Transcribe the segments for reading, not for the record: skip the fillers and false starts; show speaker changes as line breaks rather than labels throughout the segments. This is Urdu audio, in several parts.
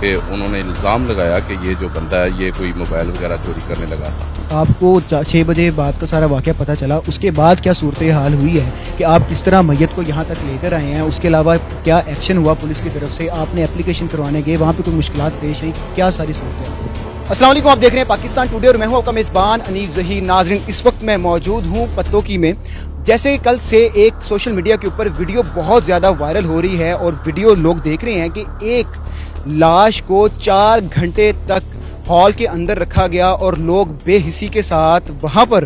کہ انہوں نے الزام لگایا کہ یہ جو بندہ ہے یہ کوئی موبائل وغیرہ چوری کرنے لگا تھا.
آپ کو 6 بجے بعد کا سارا واقعہ پتہ چلا, اس کے بعد کیا صورتحال ہوئی ہے کہ آپ کس طرح میت کو یہاں تک لے کر آئے ہیں؟ اس کے علاوہ کیا ایکشن ہوا پولیس کی طرف سے؟ آپ نے اپلیکیشن کروانے گئے, وہاں پہ کوئی مشکلات پیش آئی, کیا ساری صورتحال؟ السلام علیکم, آپ دیکھ رہے ہیں پاکستان ٹوڈے اور میں ہوں آپ کا میزبان انیف ظہیر. ناظرین, اس وقت میں موجود ہوں پتوکی میں. جیسے کل سے ایک سوشل میڈیا کے اوپر ویڈیو بہت زیادہ وائرل ہو رہی ہے اور ویڈیو لوگ دیکھ رہے ہیں کہ ایک لاش کو 4 گھنٹے تک ہال کے اندر رکھا گیا اور لوگ بے حسی کے ساتھ وہاں پر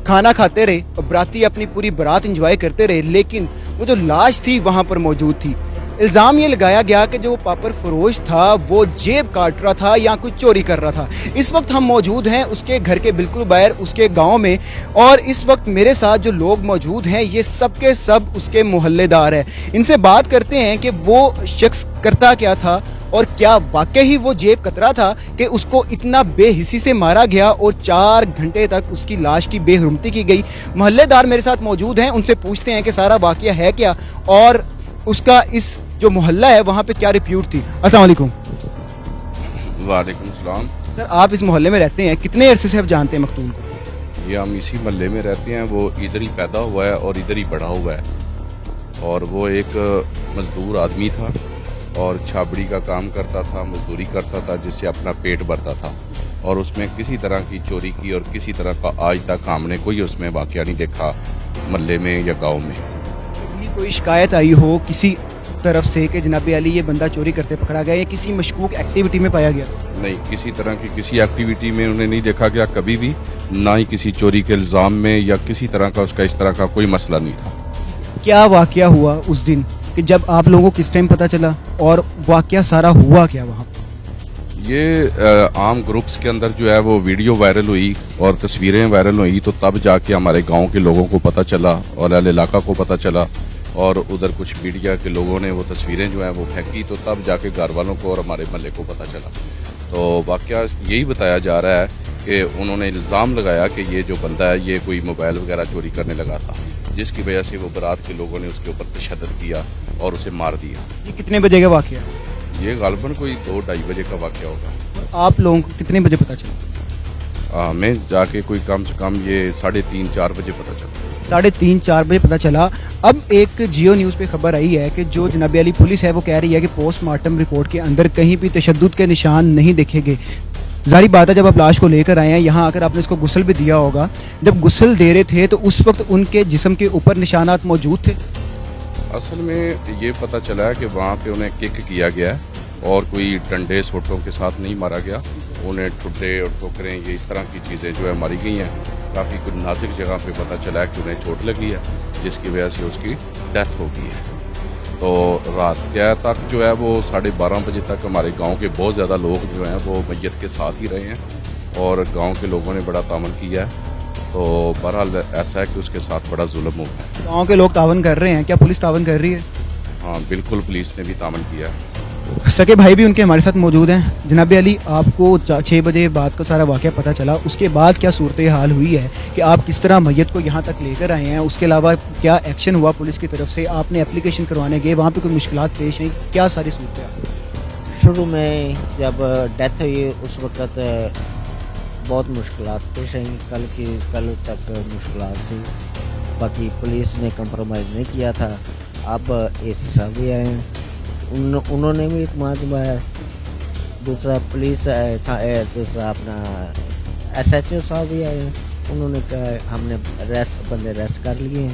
کھانا کھاتے رہے, براتی اپنی پوری برات انجوائے کرتے رہے, لیکن وہ جو لاش تھی وہاں پر موجود تھی. الزام یہ لگایا گیا کہ جو پاپر فروش تھا وہ جیب کاٹ رہا تھا یا کچھ چوری کر رہا تھا. اس وقت ہم موجود ہیں اس کے گھر کے بالکل باہر, اس کے گاؤں میں, اور اس وقت میرے ساتھ جو لوگ موجود ہیں یہ سب کے سب اس کے محلے دار ہیں. ان سے بات کرتے ہیں کہ وہ شخص کرتا کیا تھا اور کیا واقعی وہ جیب کترا تھا کہ اس کو اتنا بے حسی سے مارا گیا اور 4 گھنٹے تک اس کی لاش کی بے حرمتی کی گئی. محلے دار میرے ساتھ موجود ہیں, ان سے پوچھتے ہیں کہ سارا واقعہ ہے کیا اور اس کا اس جو محلہ ہے وہاں پہ کیا ریپیوٹ تھی. السلام علیکم.
وعلیکم السلام.
سر, آپ اس محلے میں رہتے ہیں, کتنے عرصے سے آپ جانتے ہیں مقتول کو؟
یہ ہم اسی محلے میں رہتے ہیں, وہ ادھر ہی پیدا ہوا ہے اور ادھر ہی بڑا ہوا ہے, اور وہ ایک مزدور آدمی تھا اور چھابڑی کا کام کرتا تھا, مزدوری کرتا تھا جس سے اپنا پیٹ بھرتا تھا, اور اس میں کسی طرح کی چوری کی اور کسی طرح کا آج تک ہم نے کوئی اس میں واقعہ نہیں دیکھا محلے میں یا گاؤں میں.
کوئی شکایت آئی ہو کسی طرف سے کہ جناب علی یہ بندہ چوری کرتے پکڑا گیا یا کسی مشکوک ایکٹیویٹی میں پایا گیا؟
نہیں, کسی طرح کی کسی ایکٹیویٹی میں انہیں نہیں دیکھا گیا کبھی بھی, نہ ہی کسی چوری کے الزام میں یا کسی طرح کا اس کا اس طرح کا کوئی مسئلہ نہیں تھا.
کیا واقعہ ہوا اس دن کہ جب آپ لوگوں کو کس ٹائم پتہ چلا اور واقعہ سارا ہوا کیا وہاں؟
یہ عام گروپس کے اندر جو ہے وہ ویڈیو وائرل ہوئی اور تصویریں وائرل ہوئی, تو تب جا کے ہمارے گاؤں کے لوگوں کو پتہ چلا اور اہل علاقہ کو پتہ چلا, اور ادھر کچھ میڈیا کے لوگوں نے وہ تصویریں جو ہیں وہ پھینکی, تو تب جا کے گھر والوں کو اور ہمارے محلے کو پتہ چلا. تو واقعہ یہی بتایا جا رہا ہے کہ انہوں نے الزام لگایا کہ یہ جو بندہ ہے یہ کوئی موبائل وغیرہ چوری کرنے لگا تھا, جس کی وجہ سے وہ برات کے لوگوں نے اس کے اوپر تشدد کیا اور اسے مار دیا.
یہ کتنے بجے کا واقعہ ہے؟
یہ غالباً کوئی 2-2:30 بجے کا واقعہ ہوگا.
آپ لوگوں کو کتنے بجے پتہ چلا؟
ہمیں جا کے کوئی کم سے کم یہ 3:30-4 بجے پتہ چلا.
3:30-4 بجے پتہ چلا. اب ایک جیو نیوز پہ خبر آئی ہے کہ جو جناب علی پولیس ہے وہ کہہ رہی ہے کہ پوسٹ مارٹم رپورٹ کے اندر کہیں بھی تشدد کے نشان نہیں دیکھے گئے. ظاہری بات ہے جب آپ لاش کو لے کر آئے ہیں یہاں آ کر آپ نے اس کو غسل بھی دیا ہوگا, جب غسل دے رہے تھے تو اس وقت ان کے جسم کے اوپر نشانات موجود تھے؟
اصل میں یہ پتہ چلا ہے کہ وہاں پہ انہیں کک کیا گیا ہے اور کوئی ڈنڈے سوٹوں کے ساتھ نہیں مارا گیا, انہیں ٹھڈے اور ٹوکریں یہ اس طرح کی چیزیں جو ہے ماری گئی ہیں. کافی کچھ نازک جگہ پہ پتہ چلا ہے کہ انہیں چوٹ لگی ہے جس کی وجہ سے اس کی ڈیتھ ہو گئی ہے. تو رات کیا تک جو ہے وہ 12:30 بجے تک ہمارے گاؤں کے بہت زیادہ لوگ جو ہیں وہ میت کے ساتھ ہی رہے ہیں اور گاؤں کے لوگوں نے بڑا تعاون کیا ہے. تو بہرحال ایسا ہے کہ اس کے ساتھ بڑا ظلم ہوا ہے.
گاؤں کے لوگ تعاون کر رہے ہیں, کیا پولیس تعاون کر رہی ہے؟
ہاں بالکل, پولیس نے بھی تعاون کیا ہے.
سکے بھائی بھی ان کے ہمارے ساتھ موجود ہیں. جناب علی, آپ کو 6 بجے بعد کا سارا واقعہ پتہ چلا, اس کے بعد کیا صورتحال ہوئی ہے کہ آپ کس طرح میت کو یہاں تک لے کر آئے ہیں؟ اس کے علاوہ کیا ایکشن ہوا پولیس کی طرف سے؟ آپ نے اپلیکیشن کروانے گئے, وہاں پہ کوئی مشکلات پیش آئیں, کیا ساری صورتحال؟
شروع میں جب ڈیتھ ہوئی اس وقت بہت مشکلات پیش آئیں, کل تک مشکلات تھی, باقی پولیس نے کمپرومائز نہیں کیا تھا. اب اے سی صاحب بھی آئے ہیں, انہوں نے بھی اعتماد دلایا. دوسرا پولیس دوسرا اپنا SHO صاحب بھی آئے ہیں, انہوں نے کہا ہم نے بندے ریسٹ کر لیے ہیں.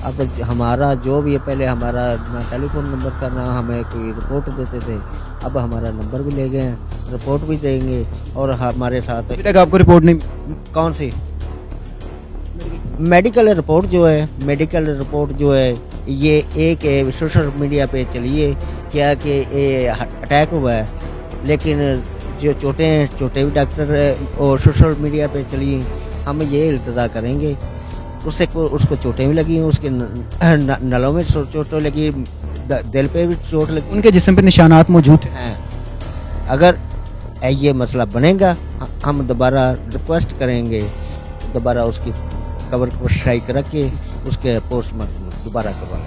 اب ہمارا جو بھی ہے, پہلے ہمارا نہ ٹیلی فون نمبر تھا نہ ہمیں کوئی رپورٹ دیتے تھے, اب ہمارا نمبر بھی لے گئے ہیں, رپورٹ بھی دیں گے. اور ہمارے ساتھ
ابھی تک آپ کو رپورٹ نہیں؟
کون سی میڈیکل رپورٹ جو ہے یہ ایک سوشل میڈیا پہ چلیے کیا کہ اٹیک ہوا ہے, لیکن جو چوٹیں بھی ڈاکٹر اور سوشل میڈیا پہ چلی. ہم یہ التجا کریں گے, اس کو چوٹیں بھی لگی, اس کے نلوں میں چوٹیں لگی, دل پہ بھی چوٹ لگی,
ان کے جسم پہ نشانات موجود ہیں.
اگر یہ مسئلہ بنے گا ہم دوبارہ ریکویسٹ کریں گے, دوبارہ اس کی قبر کو شائع کر کے اس کے پوسٹ مارٹم دوبارہ کروا لیں.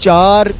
4